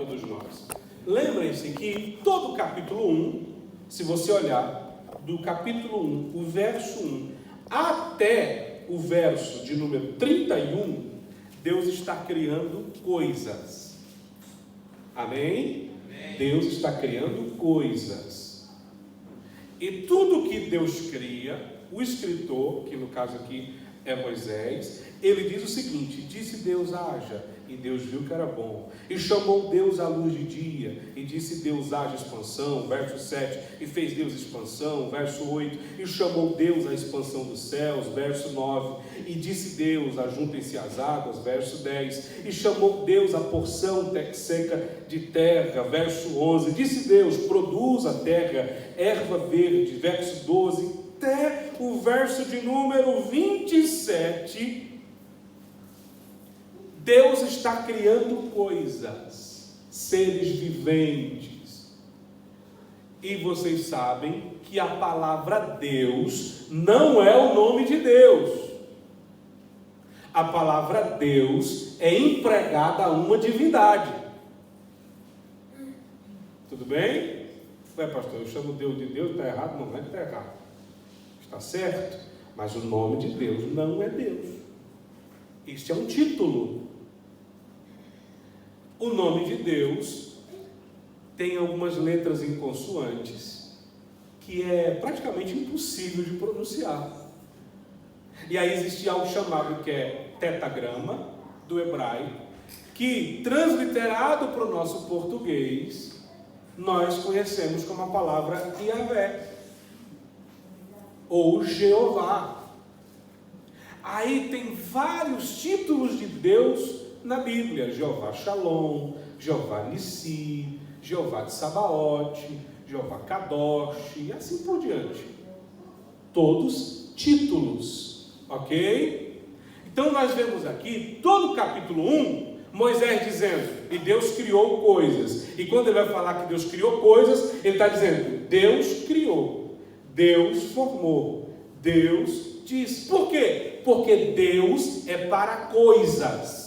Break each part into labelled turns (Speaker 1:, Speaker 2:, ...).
Speaker 1: todos nós. Lembrem-se que todo o capítulo 1, se você olhar do capítulo 1, o verso 1, até o verso de número 31, Deus está criando coisas. Amém? Amém. Deus está criando coisas. E tudo que Deus cria, o escritor, que no caso aqui é Moisés, ele diz o seguinte: disse Deus, haja, e Deus viu que era bom. E chamou Deus a luz de dia, e disse Deus, haja expansão, verso 7, e fez Deus expansão, verso 8, e chamou Deus a expansão dos céus, verso 9, e disse Deus, ajuntem-se as águas, verso 10, e chamou Deus a porção seca de terra, verso 11, disse Deus, produz a terra erva verde, verso 12, até o verso de número 27, Deus está criando coisas, seres viventes. E vocês sabem que a palavra Deus não é o nome de Deus. A palavra Deus é empregada a uma divindade. Tudo bem? Ué, pastor, eu chamo Deus de Deus, está errado? Não é que está errado. Está certo? Mas o nome de Deus não é Deus. Isso é um título. O nome de Deus tem algumas letras em consoantes que é praticamente impossível de pronunciar. E aí existe algo chamado que é tetagrama do hebraico, que transliterado para o nosso português nós conhecemos como a palavra Yahvé ou Jeová. Aí tem vários títulos de Deus na Bíblia: Jeová Shalom, Jeová Nissi, Jeová de Sabaote, Jeová Kadosh e assim por diante. Todos títulos, ok? Então nós vemos aqui todo o capítulo 1, Moisés dizendo, e Deus criou coisas. E quando ele vai falar que Deus criou coisas, ele está dizendo, Deus criou, Deus formou, Deus disse. Por quê? Porque Deus é para coisas.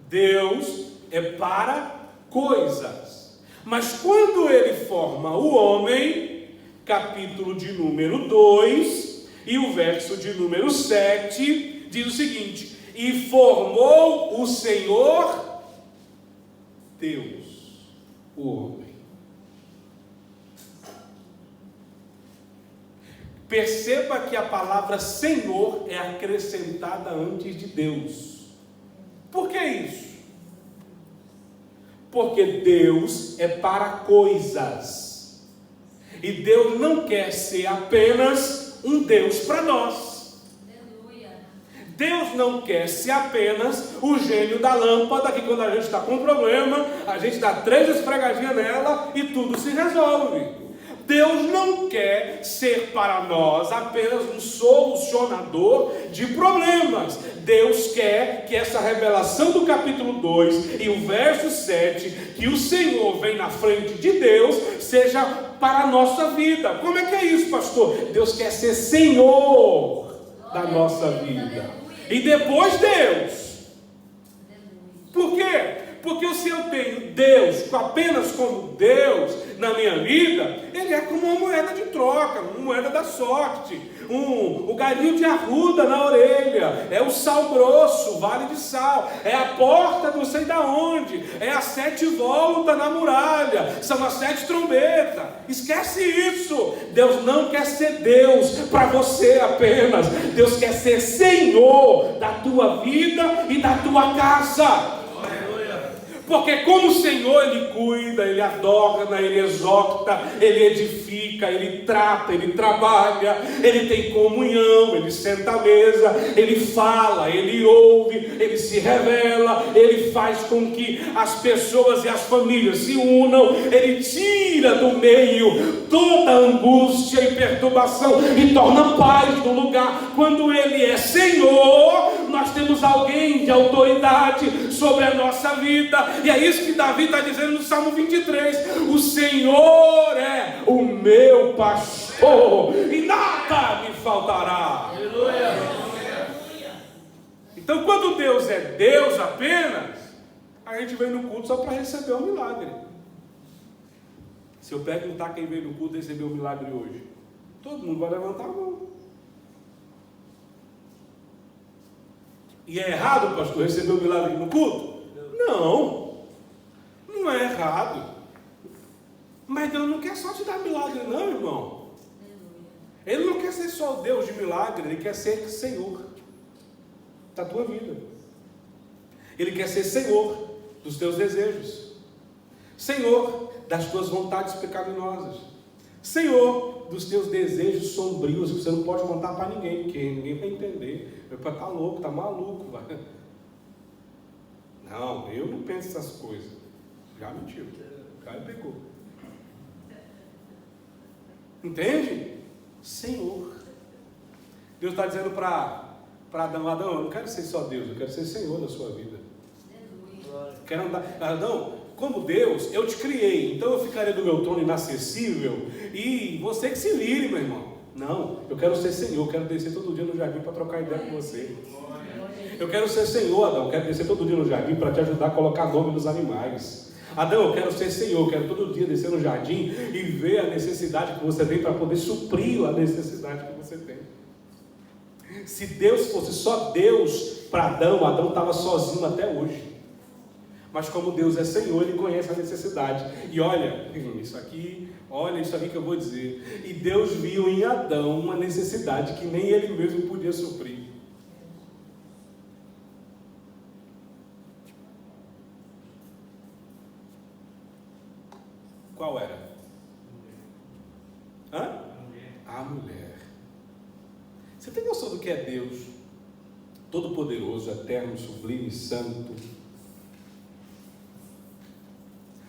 Speaker 1: Deus é para coisas. Mas quando ele forma o homem, capítulo de número 2, e o verso de número 7, diz o seguinte: e formou o Senhor Deus o homem. Perceba que a palavra Senhor é acrescentada antes de Deus. Por que isso? Porque Deus é para coisas. E Deus não quer ser apenas um Deus para nós. Aleluia. Deus não quer ser apenas o gênio da lâmpada, que quando a gente está com um problema, a gente dá 3 esfregadinhas nela e tudo se resolve. Deus não quer ser para nós apenas um solucionador de problemas. Deus quer que essa revelação do capítulo 2 e o verso 7, que o Senhor vem na frente de Deus, seja para a nossa vida. Como é que é isso, pastor? Deus quer ser Senhor da nossa vida. E depois Deus. Por quê? Porque se eu tenho Deus apenas como Deus na minha vida, ele é como uma moeda de troca, uma moeda da sorte, o galinho de arruda na orelha, é o sal grosso, o vale de sal, é a porta não sei da onde, é as 7 voltas na muralha, são as 7 trombetas. Esquece isso. Deus não quer ser Deus para você apenas. Deus quer ser Senhor da tua vida e da tua casa. Porque como o Senhor, Ele cuida, Ele adorna, Ele exorta, Ele edifica, Ele trata, Ele trabalha, Ele tem comunhão, Ele senta à mesa, Ele fala, Ele ouve, Ele se revela, Ele faz com que as pessoas e as famílias se unam, Ele tira do meio toda angústia e perturbação e torna paz no lugar. Quando Ele é Senhor, nós temos alguém de autoridade sobre a nossa vida. E é isso que Davi está dizendo no Salmo 23. O Senhor é o meu pastor e nada me faltará. Aleluia. Então quando Deus é Deus apenas, gente vem no culto só para receber o milagre. Se eu perguntar quem veio no culto e recebeu o milagre hoje, todo mundo vai levantar a mão. E é errado, pastor, receber o milagre no culto? Não, não é errado. Mas Deus não quer só te dar milagre não, irmão. Ele não quer ser só o Deus de milagre, Ele quer ser Senhor da tua vida. Ele quer ser Senhor dos teus desejos, Senhor das tuas vontades pecaminosas, Senhor dos teus desejos sombrios, que você não pode contar para ninguém, porque ninguém vai entender. Meu pai está louco, está maluco. Vai. Não, eu não penso essas coisas. Já mentiu, já me pegou. Entende? Senhor. Deus está dizendo para Adão: Adão, eu não quero ser só Deus, eu quero ser Senhor da sua vida. Quero andar. Adão, como Deus, eu te criei, então eu ficarei do meu trono inacessível e você que se vire, meu irmão. Não, eu quero ser Senhor, eu quero descer todo dia no jardim para trocar ideia com você. Eu quero ser Senhor, Adão, eu quero descer todo dia no jardim para te ajudar a colocar nome nos animais. Adão, eu quero ser Senhor, eu quero todo dia descer no jardim e ver a necessidade que você tem para poder suprir a necessidade que você tem. Se Deus fosse só Deus para Adão, Adão estava sozinho até hoje. Mas como Deus é Senhor, Ele conhece a necessidade. E olha isso aqui que eu vou dizer. E Deus viu em Adão uma necessidade que nem Ele mesmo podia suprir. Qual era? Hã? A mulher. Você tem noção do que é Deus? Todo-poderoso, eterno, sublime, santo.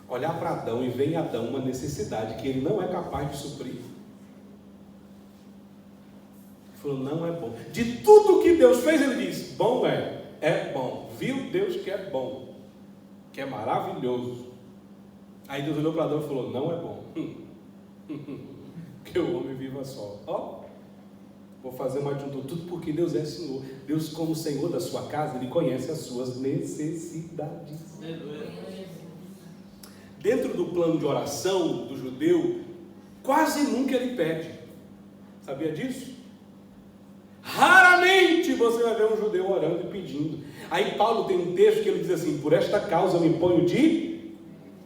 Speaker 1: Olhar para Adão e ver em Adão uma necessidade que ele não é capaz de suprir. Ele falou: não é bom. De tudo que Deus fez, ele diz: bom é bom. Viu Deus que é bom, que é maravilhoso. Aí Deus olhou para Adão e falou: não é bom. Que o homem viva só. Vou fazer mais de tudo porque Deus é Senhor. Deus, como Senhor da sua casa, Ele conhece as suas necessidades. Dentro do plano de oração do judeu, quase nunca ele pede. Sabia disso? Raramente você vai ver um judeu orando e pedindo. Aí Paulo tem um texto que ele diz assim: por esta causa eu me ponho de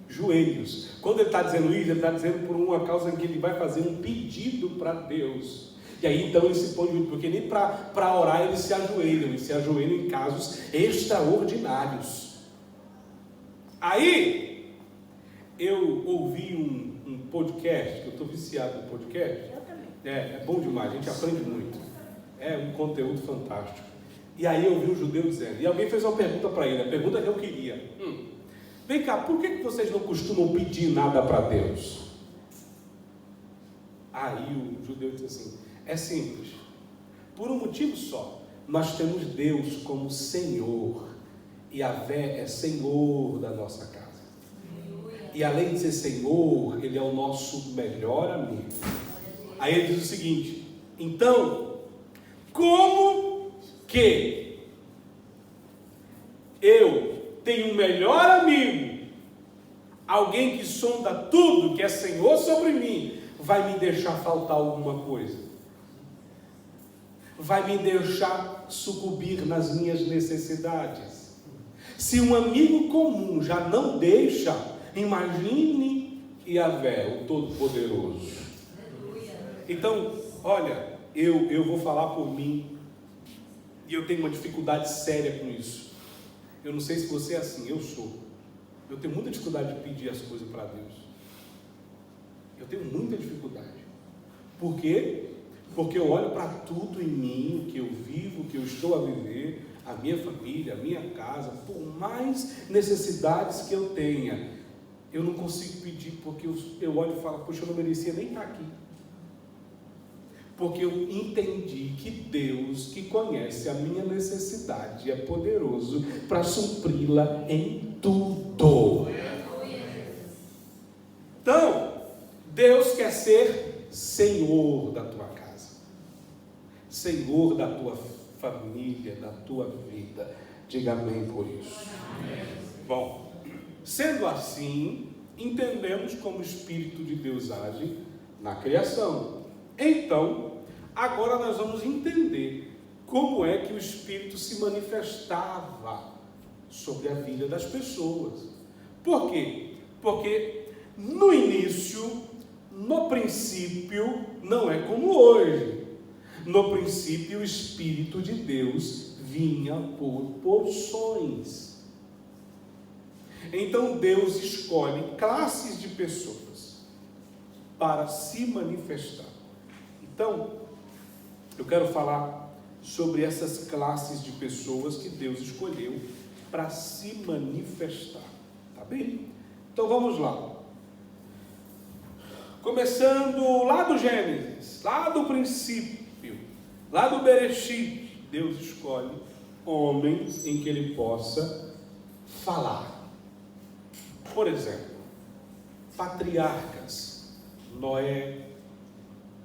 Speaker 1: joelhos. Quando ele está dizendo isso, ele está dizendo por uma causa em que ele vai fazer um pedido para Deus. E aí então ele se põe de joelhos, porque nem para orar eles se ajoelham em casos extraordinários. Aí eu ouvi um podcast, que eu estou viciado no podcast.
Speaker 2: Eu também.
Speaker 1: É bom demais, a gente aprende muito. É um conteúdo fantástico. E aí eu vi um judeu dizendo, e alguém fez uma pergunta para ele, a pergunta que eu queria: vem cá, por que vocês não costumam pedir nada para Deus? Aí o judeu disse assim: é simples, por um motivo só, nós temos Deus como Senhor, e Yahvé é Senhor da nossa casa. E além de ser Senhor, Ele é o nosso melhor amigo. Aí ele diz o seguinte: então, como que eu tenho um melhor amigo, alguém que sonda tudo, que é Senhor sobre mim, vai me deixar faltar alguma coisa? Vai me deixar sucumbir nas minhas necessidades? Se um amigo comum já não deixa, imagine Yahvé, o Todo-Poderoso. Então, olha, eu vou falar por mim, e eu tenho uma dificuldade séria com isso. Eu não sei se você é assim, eu sou. Eu tenho muita dificuldade de pedir as coisas para Deus. Eu tenho muita dificuldade. Por quê? Porque eu olho para tudo em mim, o que eu vivo, o que eu estou a viver, a minha família, a minha casa, por mais necessidades que eu tenha, eu não consigo pedir, porque eu olho e falo: poxa, eu não merecia nem estar aqui. Porque eu entendi que Deus, que conhece a minha necessidade, é poderoso para supri-la em tudo. Então, Deus quer ser Senhor da tua casa, Senhor da tua família, da tua vida. Diga amém por isso. Amém. Bom, Sendo assim, entendemos como o Espírito de Deus age na criação. Então, agora nós vamos entender como é que o Espírito se manifestava sobre a vida das pessoas. Por quê? Porque no início, no princípio, não é como hoje. No princípio, o Espírito de Deus vinha por porções. Então Deus escolhe classes de pessoas para se manifestar. Então, eu quero falar sobre essas classes de pessoas que Deus escolheu para se manifestar. Tá bem? Então vamos lá. Começando lá do Gênesis, lá do princípio, lá do Bereshit, Deus escolhe homens em que Ele possa falar. Por exemplo, patriarcas, Noé,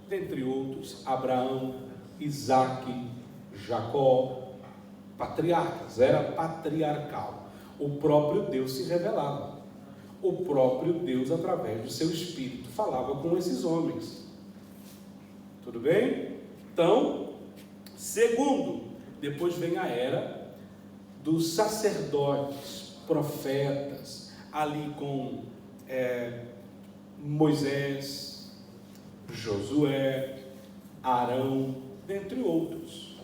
Speaker 1: dentre outros, Abraão, Isaque, Jacó, patriarcas, era patriarcal. O próprio Deus se revelava. O próprio Deus, através do seu Espírito, falava com esses homens. Tudo bem? Então, segundo, depois vem a era dos sacerdotes, profetas, ali com Moisés, Josué, Arão, dentre outros.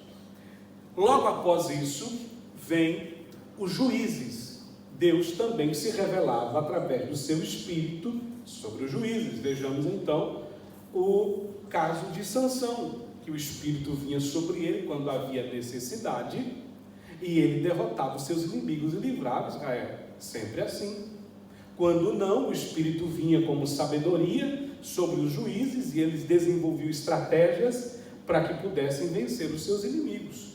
Speaker 1: Logo após isso, vem os juízes. Deus também se revelava através do seu Espírito sobre os juízes. Vejamos então o caso de Sansão, que o Espírito vinha sobre ele quando havia necessidade, e ele derrotava os seus inimigos e livrava Israel. Sempre assim. Quando não, o Espírito vinha como sabedoria sobre os juízes, e eles desenvolviam estratégias para que pudessem vencer os seus inimigos.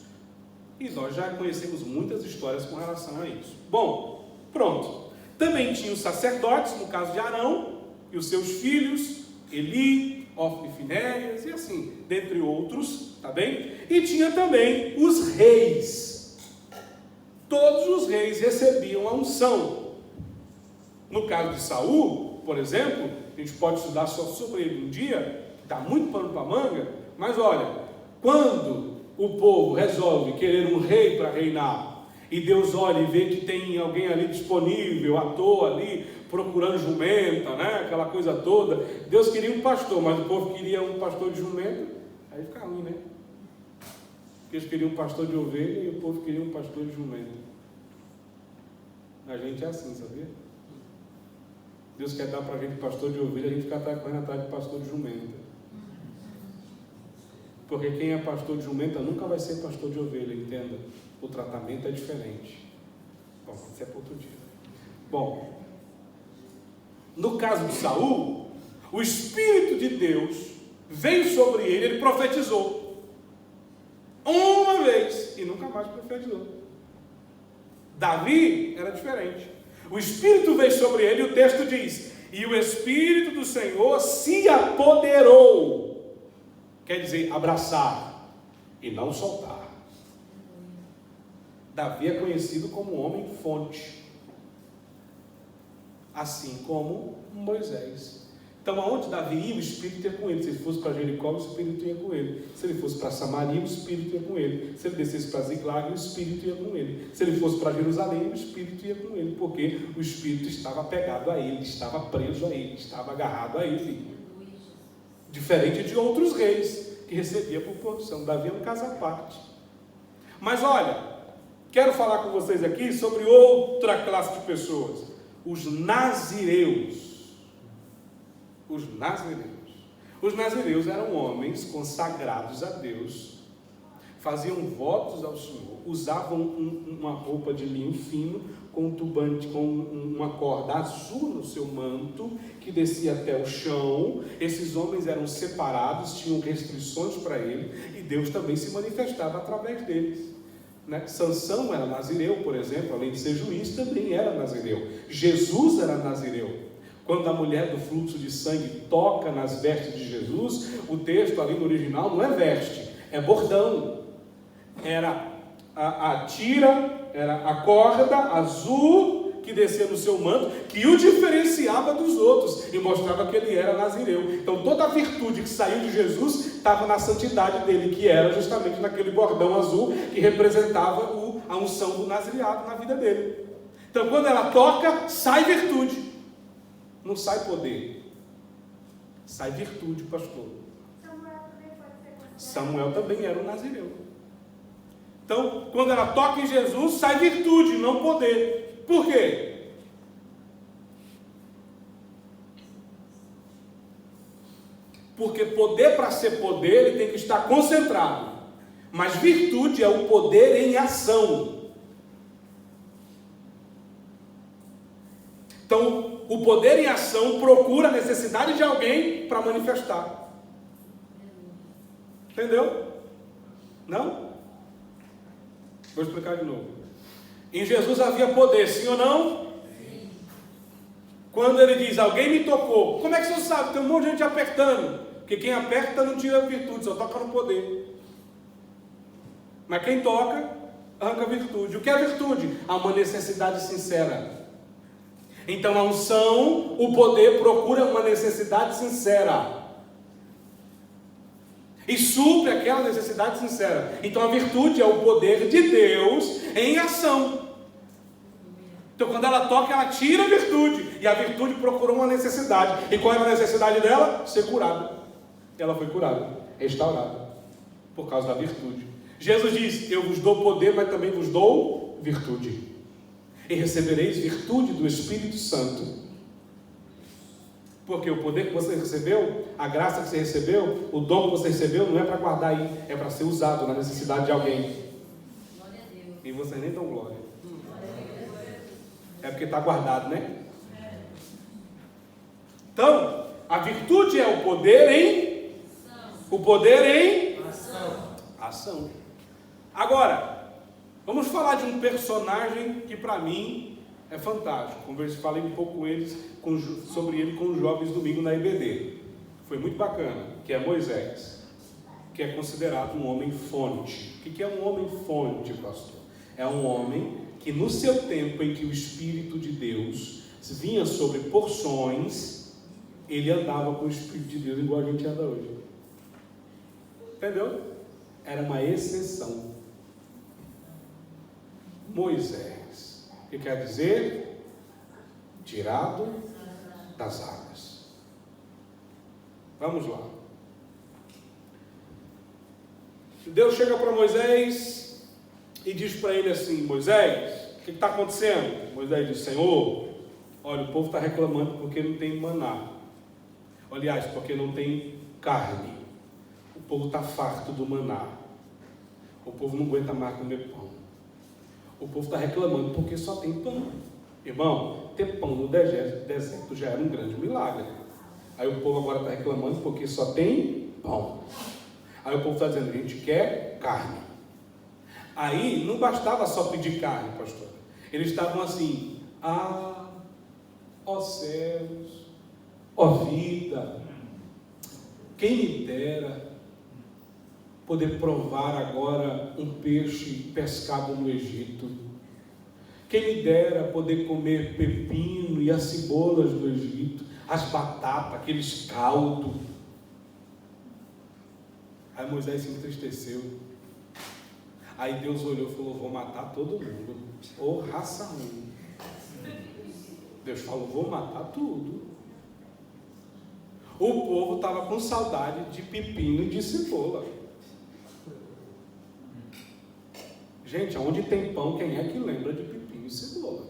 Speaker 1: E nós já conhecemos muitas histórias com relação a isso. Bom, pronto. Também tinha os sacerdotes, no caso de Arão, e os seus filhos, Eli, Ofni e Finéias, e assim, dentre outros, tá bem? E tinha também os reis. Todos os reis recebiam a unção. No caso de Saul, por exemplo, a gente pode estudar só sobre ele um dia, dá muito pano para manga, mas olha, quando o povo resolve querer um rei para reinar, e Deus olha e vê que tem alguém ali disponível, à toa ali, procurando jumenta, né? Aquela coisa toda, Deus queria um pastor, mas o povo queria um pastor de jumenta, aí fica ruim, né? Porque eles queriam um pastor de ovelha e o povo queria um pastor de jumenta. A gente é assim, sabia? Deus quer dar para a gente pastor de ovelha, a gente fica correndo atrás de pastor de jumenta. Porque quem é pastor de jumenta nunca vai ser pastor de ovelha, entenda? O tratamento é diferente. Bom, isso é para outro dia. Bom, no caso de Saul, o Espírito de Deus veio sobre ele, ele profetizou. Uma vez, e nunca mais profetizou. Davi era diferente. O Espírito veio sobre ele, e o texto diz: e o Espírito do Senhor se apoderou. Quer dizer, abraçar e não soltar. Davi é conhecido como homem fonte, assim como Moisés. Então, aonde Davi ia, o Espírito ia com ele. Se ele fosse para Jericó, o Espírito ia com ele. Se ele fosse para Samaria, o Espírito ia com ele. Se ele descesse para Ziclag, o Espírito ia com ele. Se ele fosse para Jerusalém, o Espírito ia com ele. Porque o Espírito estava pegado a ele, estava preso a ele, estava agarrado a ele. Diferente de outros reis, que recebia por porção. Davi é um caso à parte. Mas olha, quero falar com vocês aqui sobre outra classe de pessoas. Os nazireus. Os nazireus. Os nazireus eram homens consagrados a Deus, faziam votos ao Senhor, usavam uma roupa de linho fino, com um turbante, com uma corda azul no seu manto, que descia até o chão. Esses homens eram separados, tinham restrições para ele, e Deus também se manifestava através deles. Né? Sansão era nazireu, por exemplo, além de ser juiz, também era nazireu. Jesus era nazireu. Quando a mulher do fluxo de sangue toca nas vestes de Jesus, o texto ali no original não é veste, é bordão. Era a tira, era a corda azul que descia no seu manto, que o diferenciava dos outros e mostrava que ele era nazireu. Então toda a virtude que saiu de Jesus estava na santidade dele, que era justamente naquele bordão azul que representava a unção do nazireado na vida dele. Então quando ela toca, sai virtude, não sai poder, sai virtude, pastor. Samuel também era um nazireu. Então, quando ela toca em Jesus, sai virtude, não poder. Por quê? Porque poder, para ser poder, ele tem que estar concentrado. Mas virtude é o poder em ação. Então, o poder em ação procura a necessidade de alguém para manifestar. Entendeu? Não? Vou explicar de novo. Em Jesus havia poder, sim ou não? Sim. Quando ele diz, alguém me tocou, como é que você sabe? Tem um monte de gente apertando. Porque quem aperta não tira virtude, só toca no poder. Mas quem toca, arranca virtude. O que é virtude? Há uma necessidade sincera. Então a unção, o poder procura uma necessidade sincera. E supre aquela necessidade sincera. Então a virtude é o poder de Deus em ação. Então quando ela toca, ela tira a virtude. E a virtude procurou uma necessidade. E qual era a necessidade dela? Ser curada. Ela foi curada, restaurada, por causa da virtude. Jesus diz, eu vos dou poder, mas também vos dou virtude. E recebereis virtude do Espírito Santo. Porque o poder que você recebeu, a graça que você recebeu, o dom que você recebeu, não é para guardar aí, é para ser usado na necessidade de alguém. Glória a Deus. E vocês nem dão glória. É porque está guardado, né? Então, a virtude é o poder em ação. Agora, vamos falar de um personagem que para mim é fantástico. Falei um pouco sobre ele com os jovens domingo na IBD. Foi muito bacana, que é Moisés, que é considerado um homem fonte. O que é um homem fonte, pastor? É um homem que no seu tempo em que o Espírito de Deus vinha sobre porções, ele andava com o Espírito de Deus igual a gente anda hoje. Entendeu? Era uma exceção. Moisés. O que quer dizer? Tirado das águas. Vamos lá. Deus chega para Moisés e diz para ele assim, Moisés, o que está acontecendo? Moisés diz, Senhor, olha, o povo está reclamando porque não tem maná. Aliás, porque não tem carne. O povo está farto do maná. O povo não aguenta mais comer pão. O povo está reclamando porque só tem pão. Irmão, ter pão no deserto já era um grande milagre. Aí o povo agora está reclamando porque só tem pão. Aí o povo está dizendo, a gente quer carne. Aí não bastava só pedir carne, pastor. Eles estavam assim, ó céus, ó vida, quem me dera poder provar agora um peixe pescado no Egito. Quem me dera poder comer pepino e as cebolas do Egito, as batatas, aqueles caldos. Aí Moisés se entristeceu. Aí Deus olhou e falou, vou matar todo mundo. Ô raça ruim. Deus falou, vou matar tudo. O povo estava com saudade de pepino e de cebola. Gente, onde tem pão, quem é que lembra de pepino e cebola?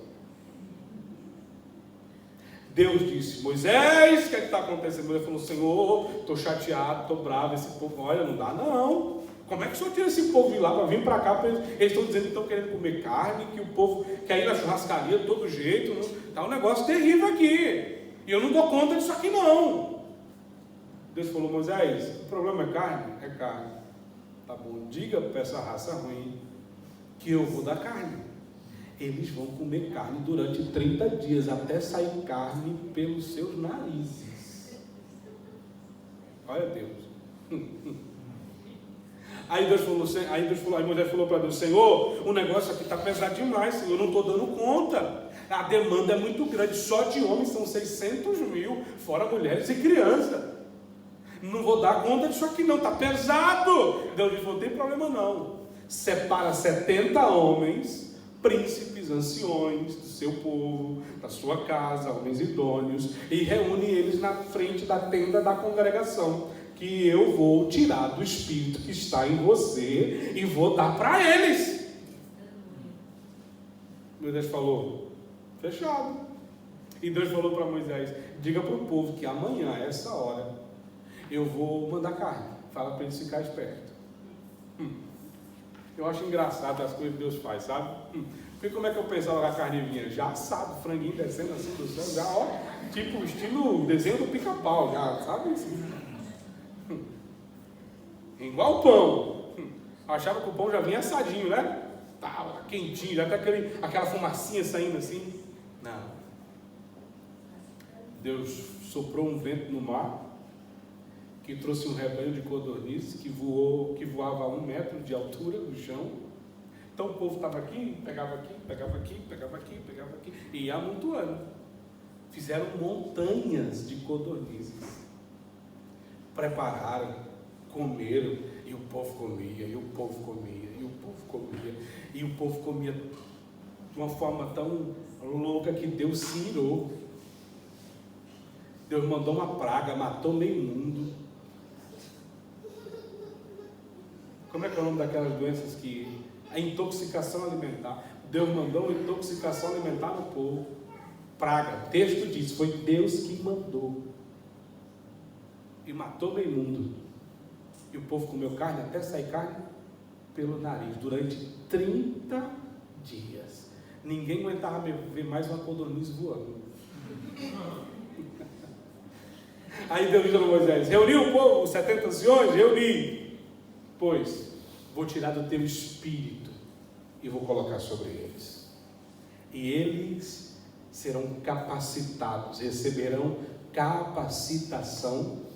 Speaker 1: Deus disse, Moisés, o que está acontecendo? Moisés falou, Senhor, estou chateado, estou bravo, esse povo, olha, não dá não. Como é que o Senhor tira esse povo de lá para vir para cá? Eles estão dizendo que estão querendo comer carne, que o povo quer ir na churrascaria de todo jeito. Está um negócio terrível aqui. E eu não dou conta disso aqui não. Deus falou, Moisés, o problema é carne? É carne. Tá bom, diga para essa raça ruim que eu vou dar carne. Eles vão comer carne durante 30 dias, até sair carne pelos seus narizes. Olha Deus. Aí Moisés falou para Deus, Senhor, o negócio aqui está pesado demais, Senhor, eu não estou dando conta. A demanda é muito grande, só de homens são 600 mil, fora mulheres e crianças. Não vou dar conta disso aqui não, está pesado. Deus disse, não tem problema não. Separa 70 homens, príncipes, anciões do seu povo, da sua casa, homens idôneos, e reúne eles na frente da tenda da congregação, que eu vou tirar do espírito que está em você e vou dar para eles. Moisés falou, fechado. E Deus falou para Moisés, diga para o povo que amanhã, a essa hora, eu vou mandar carne. Fala para eles ficarem espertos. Eu acho engraçado as coisas que Deus faz, sabe? Porque como é que eu pensava que a carne vinha? Já assado, franguinho descendo assim do céu, já ó, tipo estilo desenho do pica-pau, já, sabe assim? Igual o pão. Achava que o pão já vinha assadinho, né? Tava quentinho, já tá aquela fumacinha saindo assim. Não. Deus soprou um vento no mar, que trouxe um rebanho de codornizes que voava a 1 metro de altura do chão. Então o povo estava aqui, pegava aqui, pegava aqui, pegava aqui, pegava aqui, e ia amontoando. Fizeram montanhas de codornizes. Prepararam, comeram, e o povo comia, e o povo comia, e o povo comia, e o povo comia de uma forma tão louca que Deus se irou. Deus mandou uma praga, matou meio mundo. Como é que é o nome daquelas doenças que... A intoxicação alimentar. Deus mandou uma intoxicação alimentar no povo. Praga. O texto diz, foi Deus que mandou. E matou meio mundo. E o povo comeu carne, até sair carne pelo nariz, durante 30 dias. Ninguém aguentava ver mais uma codorniz voando. Aí Deus disse a Moisés, reuniu o povo, os 70 anciões? Reuni. Pois, vou tirar do teu espírito e vou colocar sobre eles. E eles serão capacitados, receberão capacitação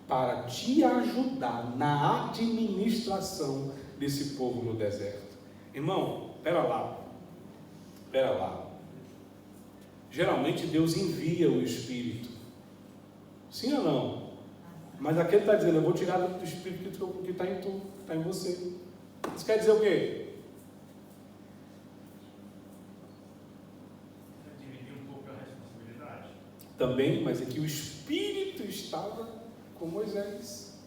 Speaker 1: para te ajudar na administração desse povo no deserto. Irmão, pera lá. Geralmente Deus envia o Espírito. Sim ou não? Mas aqui ele está dizendo, eu vou tirar do Espírito que está em tu, está em você. Isso quer dizer o quê?
Speaker 2: Dividir um pouco a responsabilidade.
Speaker 1: Também, mas é que o Espírito estava com Moisés.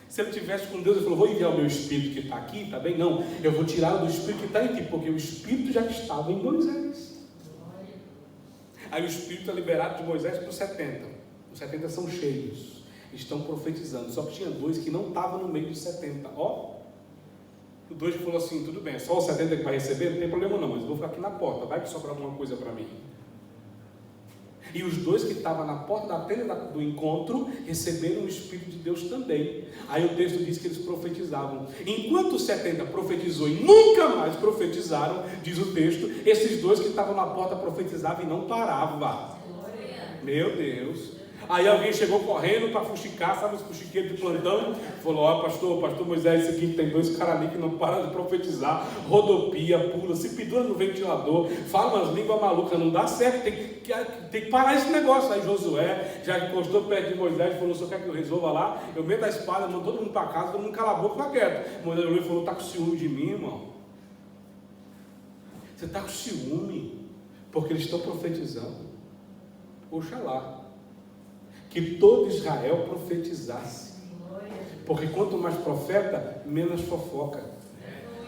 Speaker 1: Se ele tivesse com Deus, ele falou, vou enviar o meu Espírito que está aqui, está bem? Não, eu vou tirar do Espírito que está em ti, porque o Espírito já estava em Moisés. Aí o Espírito é liberado de Moisés para os 70. Os 70 são cheios, estão profetizando. Só que tinha 2 que não estavam no meio dos 70. Ó, o 2 falou assim, tudo bem, só os 70 que vai receber, não tem problema não, mas eu vou ficar aqui na porta, vai que sobra alguma coisa para mim. E os 2 que estavam na porta da tenda do encontro, receberam o Espírito de Deus também. Aí o texto diz que eles profetizavam. Enquanto os 70 profetizou e nunca mais profetizaram, diz o texto, esses 2 que estavam na porta profetizavam e não paravam. Meu Deus. Aí alguém chegou correndo para fuxicar, sabe os fuxiqueiros de plantão? Falou, ó, pastor Moisés, isso aqui tem 2 caras ali que não param de profetizar, rodopia, pula, se pendura no ventilador, fala umas línguas malucas, não dá certo, tem que parar esse negócio. Aí Josué já encostou perto de Moisés e falou, o senhor quer que eu resolva lá? Eu meto a espada, mando todo mundo para casa, todo mundo cala a boca, fica quieto. Moisés falou, está com ciúme de mim, irmão? Você está com ciúme? Porque eles estão profetizando. Oxalá que todo Israel profetizasse, porque quanto mais profeta, menos fofoca,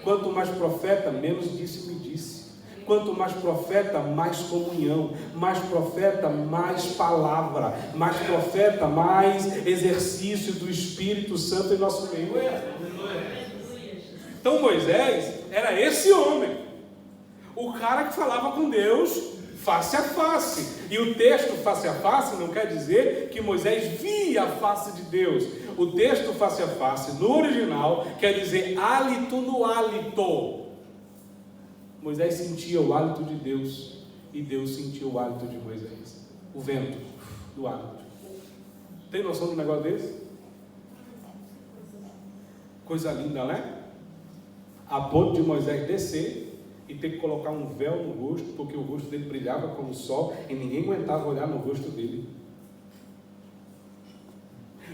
Speaker 1: quanto mais profeta, menos disse-me-disse, quanto mais profeta, mais comunhão, mais profeta, mais palavra, mais profeta, mais exercício do Espírito Santo em nosso meio. Então Moisés era esse homem, o cara que falava com Deus face a face. E o texto face a face não quer dizer que Moisés via a face de Deus. O texto face a face no original quer dizer hálito no hálito. Moisés sentia o hálito de Deus e Deus sentia o hálito de Moisés. O vento do hálito. Tem noção de um negócio desse? Coisa linda, né? A ponto de Moisés descer e ter que colocar um véu no rosto, porque o rosto dele brilhava como o sol e ninguém aguentava olhar no rosto dele.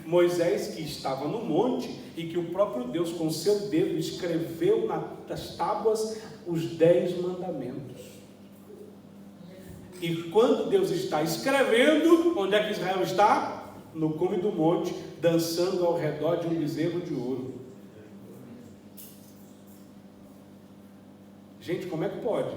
Speaker 1: Moisés, que estava no monte e que o próprio Deus com seu dedo escreveu nas tábuas os 10 mandamentos. E quando Deus está escrevendo, onde é que Israel está? No cume do monte, dançando ao redor de um bezerro de ouro. Gente, como é que pode?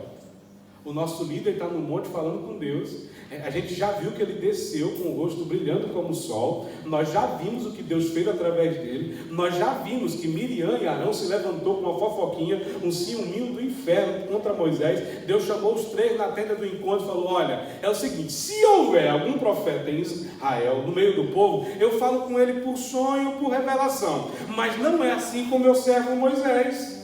Speaker 1: O nosso líder está no monte falando com Deus. A gente já viu que ele desceu com o rosto brilhando como o sol. Nós já vimos o que Deus fez através dele. Nós já vimos que Miriam e Arão se levantou com uma fofoquinha, um ciúminho do inferno contra Moisés. Deus chamou os 3 na tenda do encontro e falou: olha, é o seguinte, se houver algum profeta em Israel, no meio do povo, eu falo com ele por sonho, por revelação. Mas não é assim com meu servo Moisés.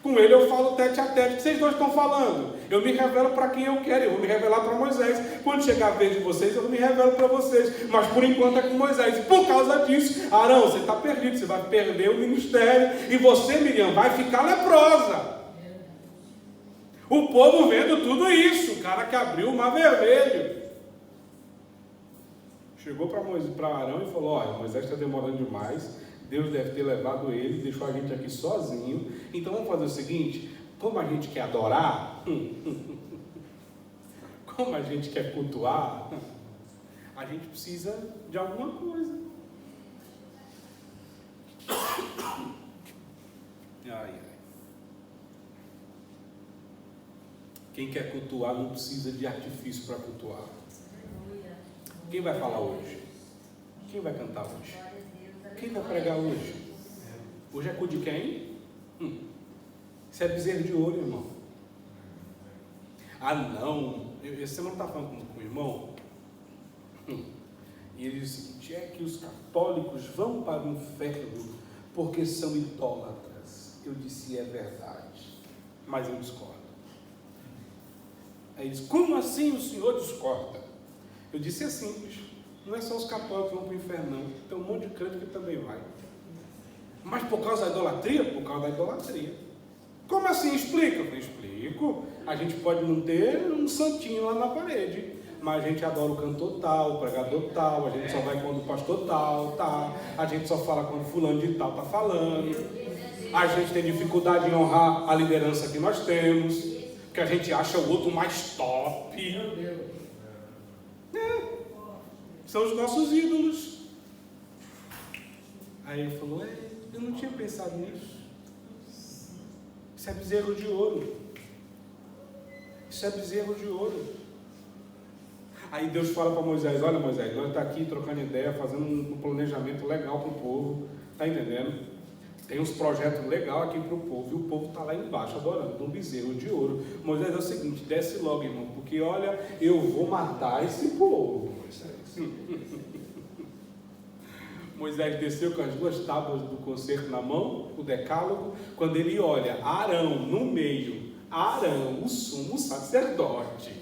Speaker 1: Com ele eu falo tete a tete. O que vocês dois estão falando? Eu me revelo para quem eu quero. Eu vou me revelar para Moisés. Quando chegar a vez de vocês, eu me revelo para vocês. Mas por enquanto é com Moisés. E por causa disso, Arão, você está perdido. Você vai perder o ministério. E você, Miriam, vai ficar leprosa. O povo vendo tudo isso. O cara que abriu o mar vermelho. Chegou para Arão e falou: olha, Moisés está demorando demais. Deus deve ter levado ele, deixou a gente aqui sozinho. Então vamos fazer o seguinte: como a gente quer adorar, como a gente quer cultuar, a gente precisa de alguma coisa. Ai, ai. Quem quer cultuar não precisa de artifício para cultuar. Quem vai falar hoje? Quem vai cantar hoje? Quem vai pregar hoje? Hoje é cu de quem? Isso é bezerro de ouro, irmão. Ah, não. Essa semana eu estava falando com o irmão. E ele disse o seguinte: é que os católicos vão para o inferno porque são idólatras. Eu disse: é verdade. Mas eu discordo. Aí ele disse: como assim o senhor discorda? Eu disse: é simples. Não é só os católicos que vão para o inferno, não. Tem um monte de crente que também vai. Mas por causa da idolatria? Por causa da idolatria. Como assim? Explica. Eu explico. A gente pode não ter um santinho lá na parede, mas a gente adora o cantor tal, o pregador tal, a gente só vai quando o pastor tal, tá. A gente só fala quando fulano de tal está falando. A gente tem dificuldade em honrar a liderança que nós temos, porque a gente acha o outro mais top. São os nossos ídolos. Aí ele falou: eu não tinha pensado nisso. Isso é bezerro de ouro. Isso é bezerro de ouro. Aí Deus fala para Moisés: olha, Moisés, nós estamos aqui trocando ideia, fazendo um planejamento legal para o povo. Está entendendo? Tem uns projetos legais aqui para o povo. E o povo está lá embaixo adorando um bezerro de ouro. Moisés, é o seguinte: desce logo, irmão, porque olha, eu vou matar esse povo. Moisés desceu com as 2 tábuas do concerto na mão, o decálogo. Quando ele olha Arão no meio, Arão, o sumo sacerdote.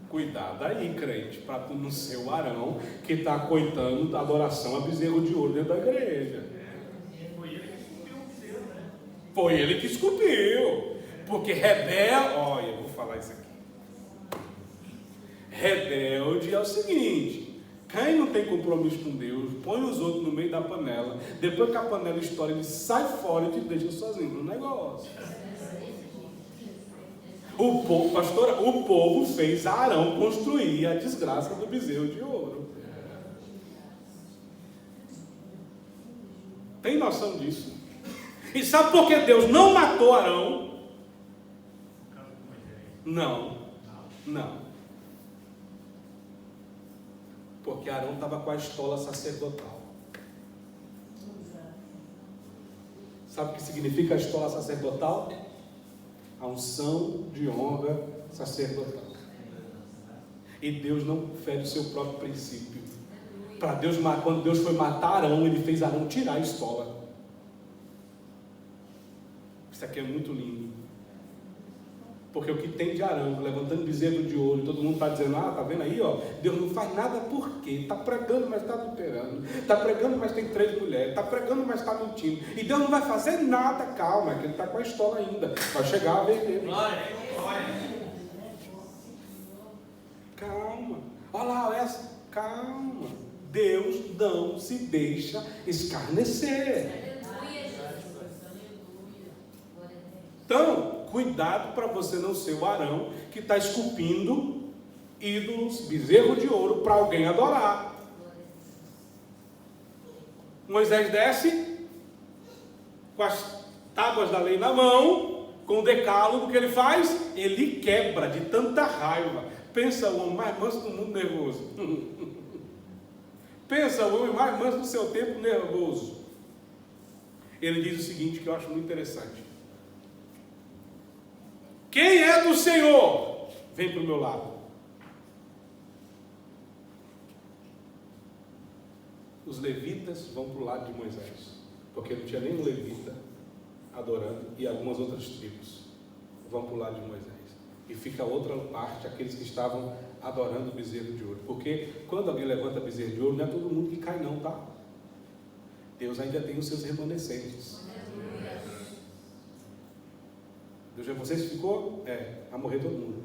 Speaker 1: Cuidado aí, crente, para tu não ser o Arão que está coitando da adoração a bezerro de ouro dentro da igreja.
Speaker 2: Foi ele que esculpiu o bezerro, né?
Speaker 1: Foi ele que esculpiu. Porque rebelde, olha, eu vou falar isso aqui. Rebelde é o seguinte: quem não tem compromisso com Deus, põe os outros no meio da panela, depois que a panela estoura, ele sai fora e te deixa sozinho no negócio. O povo, pastora, o povo fez Arão construir a desgraça do bezerro de ouro. Tem noção disso? E sabe por que Deus não matou Arão? Não. Porque Arão estava com a estola sacerdotal. Sabe o que significa a estola sacerdotal? A unção de honra sacerdotal. E Deus não fere o seu próprio princípio. Para Deus, quando Deus foi matar Arão, ele fez Arão tirar a estola. Isso aqui é muito lindo. Porque o que tem de Arão, levantando bezerro de ouro, todo mundo está dizendo, tá vendo aí, ó, Deus não faz nada por quê? Está pregando, mas está adulterando. Está pregando, mas tem 3 mulheres. Está pregando, mas está mentindo. E Deus não vai fazer nada, calma, que ele está com a estola ainda. Vai chegar a vez dele. Calma. Olha lá, essa. Calma. Deus não se deixa escarnecer. Então, cuidado para você não ser o Arão que está esculpindo ídolos, bezerro de ouro para alguém adorar. Moisés desce com as tábuas da lei na mão, com o decálogo, o que ele faz? Ele quebra de tanta raiva. Pensa o homem mais manso do mundo nervoso. Pensa o homem mais manso do seu tempo nervoso. Ele diz o seguinte, que eu acho muito interessante. Quem é do Senhor? Vem para o meu lado. Os levitas vão para o lado de Moisés, porque não tinha nenhum levita adorando, e algumas outras tribos vão para o lado de Moisés. E fica a outra parte, aqueles que estavam adorando o bezerro de ouro. Porque quando alguém levanta bezerro de ouro, não é todo mundo que cai não, tá? Deus ainda tem os seus remanescentes. Deus já vocês ficou? A morrer todo mundo.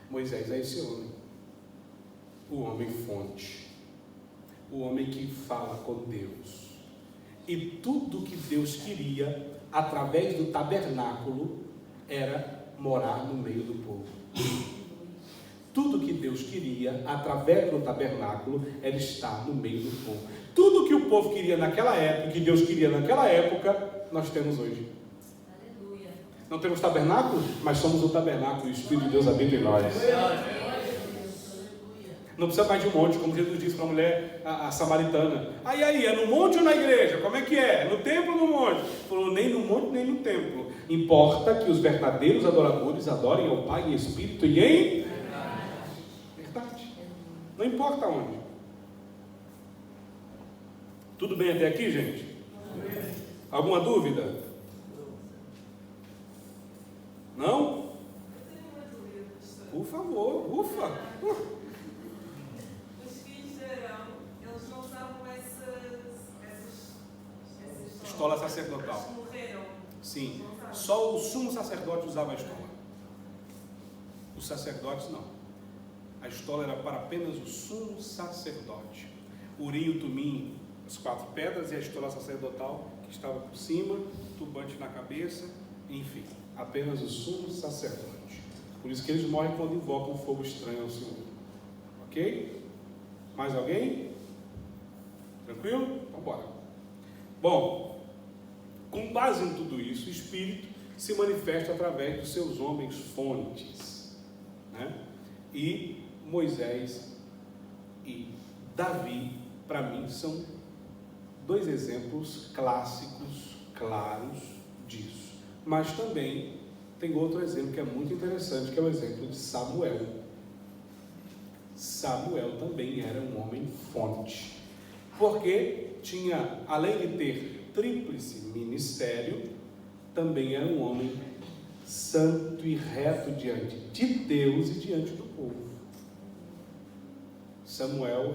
Speaker 1: Moisés é esse homem. O homem fonte. O homem que fala com Deus. E tudo que Deus queria, através do tabernáculo, era morar no meio do povo. Tudo que Deus queria, através do tabernáculo, era estar no meio do povo. Tudo que o povo queria naquela época, que Deus queria naquela época, nós temos hoje. Aleluia. Não temos tabernáculo, mas somos o tabernáculo, e o Espírito de Deus habita em nós. Não precisa mais de um monte, como Jesus disse para a mulher, a samaritana. Aí, é no monte ou na igreja? Como é que é? No templo ou no monte? Falou, nem no monte, nem no templo. Importa que os verdadeiros adoradores adorem ao Pai em espírito e em verdade. Não importa onde. Tudo bem até aqui, gente? Alguma dúvida? Não? Por favor, ufa.
Speaker 3: Os filhos de Arão, eles não usavam essas
Speaker 1: Estola sacerdotal.
Speaker 3: Eles morreram.
Speaker 1: Sim. Só o sumo sacerdote usava a estola. Os sacerdotes não. A estola era para apenas o sumo sacerdote. Urim e o tumim, as 4 pedras, e a estola sacerdotal que estava por cima, turbante na cabeça, enfim, apenas o sumo sacerdote. Por isso que eles morrem quando invocam o fogo estranho ao Senhor. Ok? Mais alguém? Tranquilo? Então bora. Bom, com base em tudo isso, o Espírito se manifesta através dos seus homens fontes, né? E Moisés e Davi, para mim, são 2 exemplos clássicos, claros disso. Mas também tem outro exemplo que é muito interessante, que é o exemplo de Samuel. Samuel também era um homem fonte, porque tinha, além de ter tríplice ministério, também era um homem santo e reto diante de Deus e diante do povo. Samuel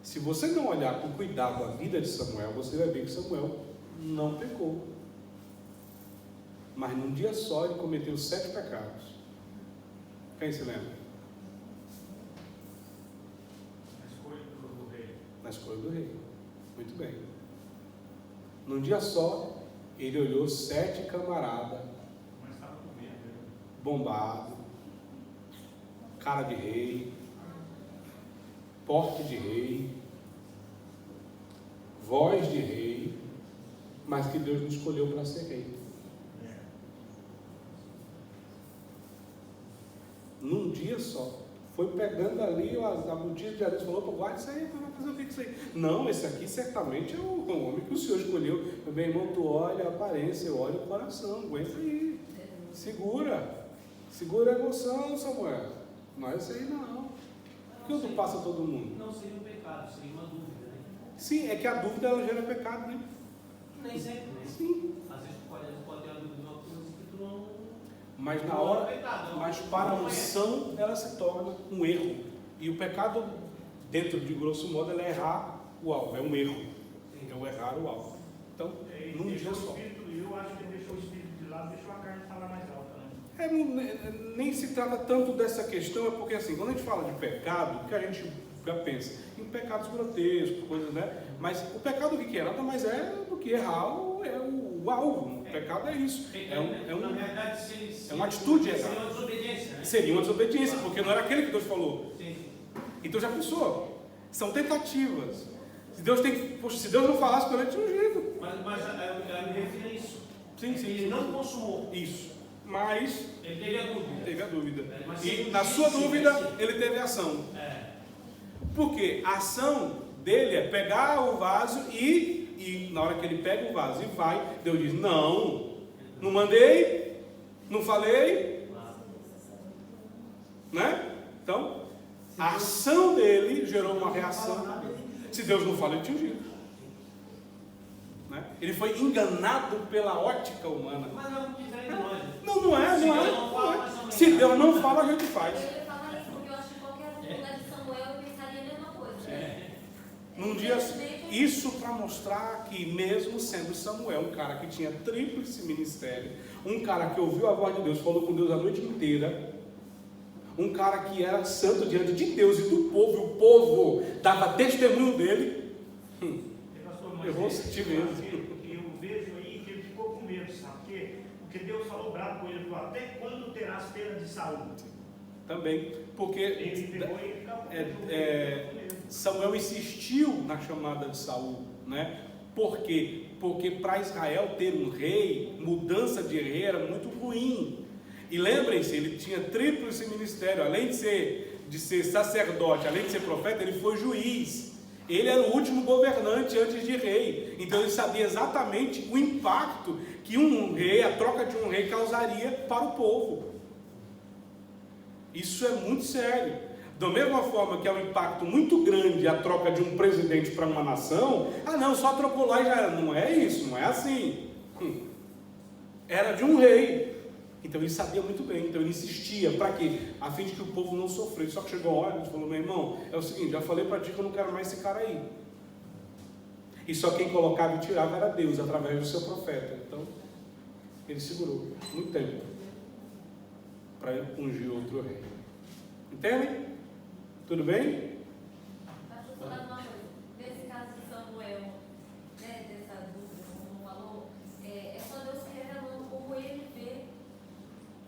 Speaker 1: se você não olhar com cuidado a vida de Samuel, você vai ver que Samuel não pecou. Mas num dia só ele cometeu 7 pecados. Quem se lembra?
Speaker 2: Na escolha do rei.
Speaker 1: Na escolha do rei. Muito bem. Num dia só, ele olhou 7 camaradas,
Speaker 2: Mas estava com medo.
Speaker 1: bombado, cara de rei, porte de rei, voz de rei, mas que Deus não escolheu para ser rei. Num dia só. Foi pegando ali a botia de areia e falou, guarda isso aí, vai fazer o que isso aí? Não, esse aqui certamente é o homem que o Senhor escolheu. Meu irmão, tu olha a aparência, eu olho o coração, aguenta aí. Segura a emoção, Samuel. Não é isso aí não. Por que tu passa todo mundo?
Speaker 4: Não seria um pecado, seria uma dúvida, né?
Speaker 1: Sim, é que a dúvida ela gera pecado, né?
Speaker 4: Nem sempre, né?
Speaker 1: Sim.
Speaker 4: Às vezes pode ter uma dúvida de uma coisa
Speaker 1: Mas na hora, mas para a unção, ela se torna um erro. E o pecado, dentro de grosso modo, é errar o alvo, é um erro. É o errar o alvo. Então, num dia só.
Speaker 2: Eu acho que ele deixou o espírito de lado, deixou a carne falar mais alta, né?
Speaker 1: Nem se trata tanto dessa questão, é porque assim, quando a gente fala de pecado, o que a gente já pensa? Em pecados grotescos, coisas, né? Mas o pecado o que é? Nada mais é do que errar o alvo. O pecado é isso.
Speaker 4: Na verdade,
Speaker 1: é uma atitude
Speaker 4: seria
Speaker 1: errada.
Speaker 4: uma desobediência, né?
Speaker 1: Seria uma desobediência, porque não era aquele que Deus falou.
Speaker 4: Sim.
Speaker 1: Então já pensou? São tentativas. Se Deus não falasse com ele, tinha um jeito.
Speaker 4: Mas eu me refiro a isso.
Speaker 1: Sim.
Speaker 4: Ele não consumou.
Speaker 1: Isso. Mas
Speaker 4: Ele teve a dúvida.
Speaker 1: teve a dúvida.
Speaker 4: Mas
Speaker 1: E
Speaker 4: sim,
Speaker 1: na sua
Speaker 4: sim,
Speaker 1: dúvida,
Speaker 4: sim.
Speaker 1: ele teve a ação.
Speaker 4: É.
Speaker 1: Porque a ação dele é pegar o vaso e na hora que ele pega o vaso e vai, Deus diz: não mandei, não falei, né? Então, a ação dele gerou uma reação. Se Deus não fala, ele tinha um jeito, né? Ele foi enganado pela ótica humana.
Speaker 4: Mas não é muito diferente de nós.
Speaker 1: Não é. Se Deus não fala, a gente faz.
Speaker 5: Eu ia falar isso porque eu acho que qualquer lugar de Samuel eu pensaria a mesma coisa.
Speaker 1: Num dia, isso para mostrar que mesmo sendo Samuel um cara que tinha tríplice ministério, um cara que ouviu a voz de Deus, falou com Deus a noite inteira, um cara que era santo diante de Deus e do povo, e o povo dava testemunho dele, errou de vezes.
Speaker 2: Eu vejo aí que ele ficou com medo, sabe? Porque Deus falou bravo com ele, falou: até quando terás pena de Saul?
Speaker 1: Também, porque
Speaker 2: Ele pegou e acabou.
Speaker 1: Samuel insistiu na chamada de Saul, né? Por quê? Porque para Israel ter um rei, mudança de rei era muito ruim. E lembrem-se, ele tinha tríplice ministério, além de ser sacerdote, além de ser profeta, ele foi juiz. Ele era o último governante antes de rei. Então ele sabia exatamente o impacto que a troca de um rei causaria para o povo. Isso é muito sério. Da mesma forma que é um impacto muito grande a troca de um presidente para uma nação, só trocou lá e já era. Não é isso, não é assim. Era de um rei. Então ele sabia muito bem, então ele insistia. Para quê? A fim de que o povo não sofresse. Só que chegou a hora, ele falou: meu irmão, é o seguinte, já falei para ti que eu não quero mais esse cara aí. E só quem colocava e tirava era Deus, através do seu profeta. Então, ele segurou muito tempo para ungir outro rei. Entende? Tudo bem?
Speaker 5: Pastor, só dar uma coisa. Nesse caso de Samuel, né, dessa dúvida, como falou, é só Deus se revelando como ele vê,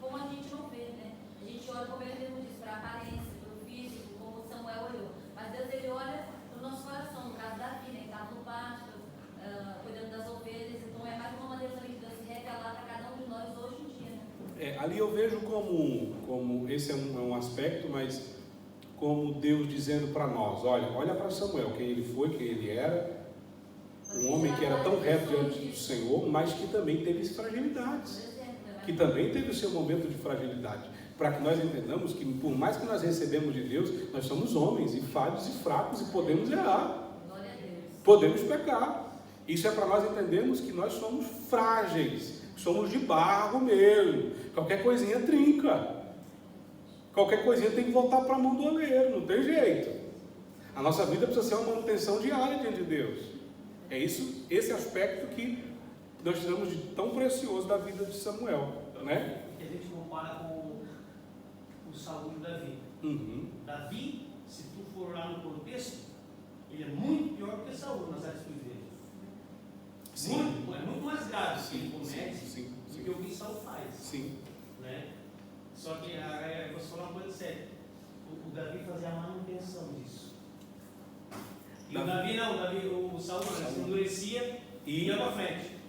Speaker 5: como a gente não vê, né? A gente olha, como ele mesmo diz, para a aparência, para o físico, como Samuel olhou. Mas Deus, ele olha para o nosso coração, no caso da vida, ele estava no pasto, cuidando das ovelhas. Então é mais uma maneira também de Deus se revelar para cada um de nós hoje em dia, né?
Speaker 1: Ali eu vejo como esse é um aspecto, mas como Deus dizendo para nós: olha para Samuel, quem ele foi, quem ele era, um homem que era tão reto diante do Senhor, mas que também teve fragilidades, que também teve o seu momento de fragilidade, para que nós entendamos que por mais que nós recebemos de Deus, nós somos homens e falhos e fracos e podemos errar, podemos pecar. Isso é para nós entendermos que nós somos frágeis, somos de barro mesmo, qualquer coisinha trinca. Qualquer coisinha tem que voltar para a mão do oleiro, não tem jeito. A nossa vida precisa ser uma manutenção diária diante de Deus. É isso, esse aspecto que nós tiramos de tão precioso da vida de Samuel, né?
Speaker 4: Que a gente compara com o Saul e o Davi. Davi, se tu for lá no contexto, ele é muito pior do que Saul nas áreas que ele
Speaker 1: Sim.
Speaker 4: É muito mais grave que ele comete
Speaker 1: Sim.
Speaker 4: do que o que Saul faz.
Speaker 1: Sim.
Speaker 4: Né? Só que eu vou falar uma coisa séria. O Davi fazia a manutenção disso. E o Saul se endurecia e ia para frente.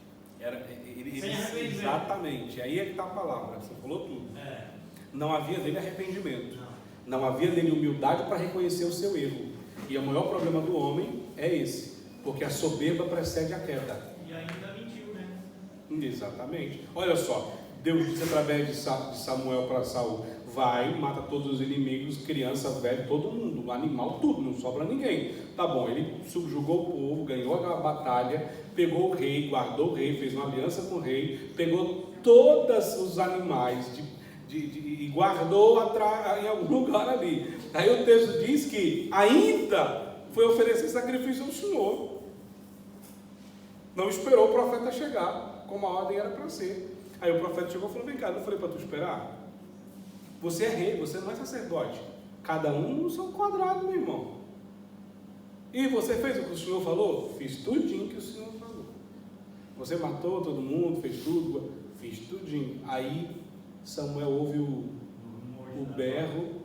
Speaker 1: Exatamente, aí é que está a palavra, você falou tudo.
Speaker 4: É.
Speaker 1: Não havia nele arrependimento, não havia nele humildade para reconhecer o seu erro. E o maior problema do homem é esse, porque a soberba precede a queda.
Speaker 2: E ainda mentiu, né?
Speaker 1: Exatamente. Olha só, Deus disse através de Samuel para Saul: vai, mata todos os inimigos, criança, velho, todo mundo, animal, tudo, não sobra ninguém. Tá bom, ele subjugou o povo, ganhou a batalha, pegou o rei, guardou o rei, fez uma aliança com o rei, pegou todos os animais e guardou em algum lugar ali. Aí o texto diz que ainda foi oferecer sacrifício ao Senhor. Não esperou o profeta chegar, como a ordem era para ser. Aí o profeta chegou e falou: vem cá, não falei para tu esperar? Você é rei, você não é sacerdote. Cada um no seu quadrado, meu irmão. E você fez o que o Senhor falou? Fiz tudinho que o Senhor falou. Você matou todo mundo, fez tudo? Fiz tudinho. Aí Samuel ouve o berro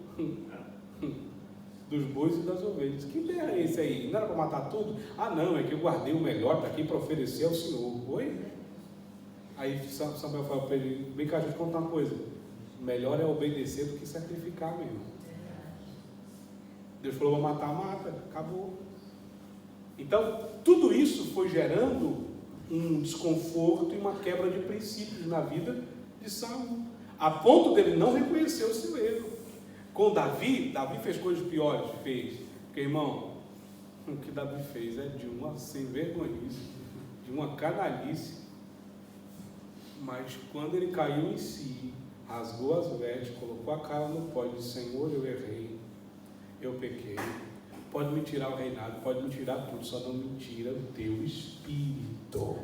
Speaker 1: dos bois e das ovelhas. Que berro é esse aí? Não era para matar tudo? Ah não, é que eu guardei o melhor para aqui para oferecer ao Senhor. Oi? Aí Samuel fala para ele: vem cá, deixa eu te contar uma coisa. Melhor é obedecer do que sacrificar mesmo. Deus falou: vou matar, mata. Acabou. Então, tudo isso foi gerando um desconforto e uma quebra de princípios na vida de Saul, a ponto dele não reconhecer o seu erro. Com Davi fez coisas piores, fez. Porque, irmão, o que Davi fez é de uma sem vergonhice, de uma canalice. Mas quando ele caiu em si, rasgou as vestes, colocou a cara no pó e disse: Senhor, eu errei, eu pequei. Pode me tirar o reinado, pode me tirar tudo, só não me tira o teu espírito.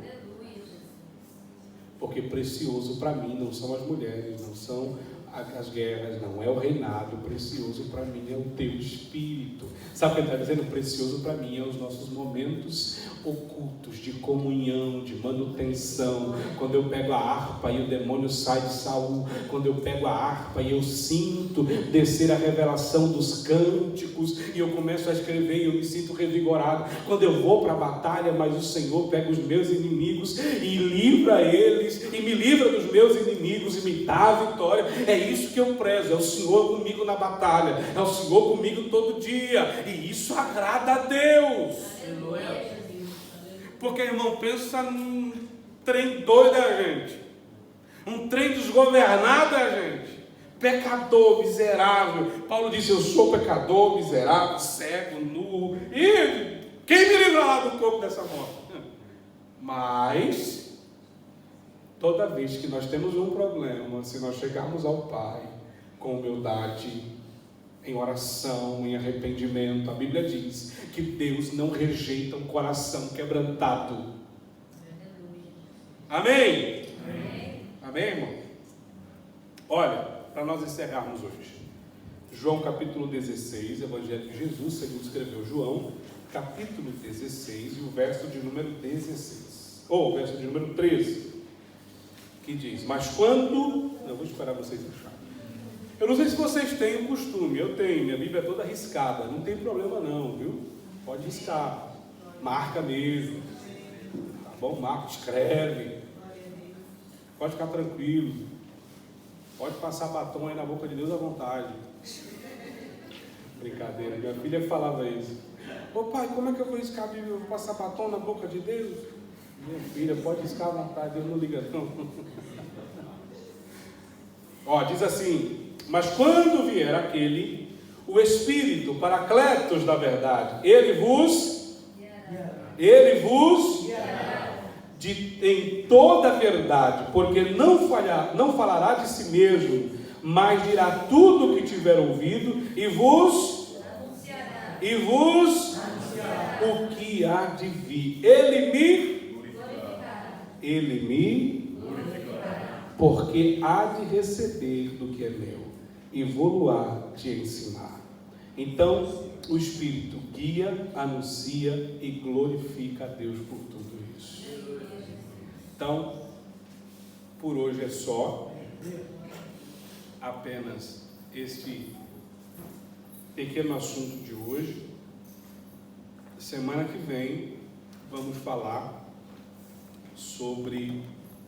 Speaker 1: Porque precioso para mim não são as mulheres, não são as guerras, não é o reinado. Precioso para mim é o teu espírito. Sabe o que ele está dizendo? Precioso para mim é os nossos momentos ocultos de comunhão, de manutenção. Quando eu pego a harpa e o demônio sai de Saul, quando eu pego a harpa e eu sinto descer a revelação dos cânticos e eu começo a escrever e eu me sinto revigorado. Quando eu vou para a batalha, mas o Senhor pega os meus inimigos e livra eles, e me livra dos meus inimigos e me dá a vitória. É isso que eu prezo, é o Senhor comigo na batalha, é o Senhor comigo todo dia, e isso agrada a Deus.
Speaker 5: Aleluia.
Speaker 1: Porque, irmão, pensa num trem doido da gente, um trem desgovernado da gente, pecador, miserável. Paulo disse: eu sou pecador, miserável, cego, nu, e quem me livra lá do corpo dessa morte? Mas toda vez que nós temos um problema, se nós chegarmos ao Pai com humildade, em oração, em arrependimento, a Bíblia diz que Deus não rejeita um coração quebrantado. Amém? Amém, amém, irmão? Olha, para nós encerrarmos hoje, João capítulo 16, Evangelho de Jesus, segundo escreveu João, capítulo 16 e o verso de número 16, ou o verso de número 13, que diz: mas quando... Eu vou esperar vocês acharem. Eu não sei se vocês têm o costume, eu tenho, minha Bíblia é toda riscada, não tem problema não, viu? Pode riscar, marca mesmo, tá bom? Marca, escreve, pode ficar tranquilo, pode passar batom aí na boca de Deus à vontade. Brincadeira, minha filha falava isso: ô pai, como é que eu vou riscar a Bíblia? Eu vou passar batom na boca de Deus? Minha filha, pode riscar à vontade, Deus não liga não. Ó, diz assim: mas quando vier aquele, o Espírito, Paracletos da verdade, ele vos em toda a verdade, porque não falará de si mesmo, mas dirá tudo o que tiver ouvido e vos o que há de vir. Ele me porque há de receber do que é meu e vou-lo-á te ensinar. Então o Espírito guia, anuncia e glorifica a Deus por tudo isso. Então, por hoje é só, apenas este pequeno assunto de hoje. Semana que vem vamos falar sobre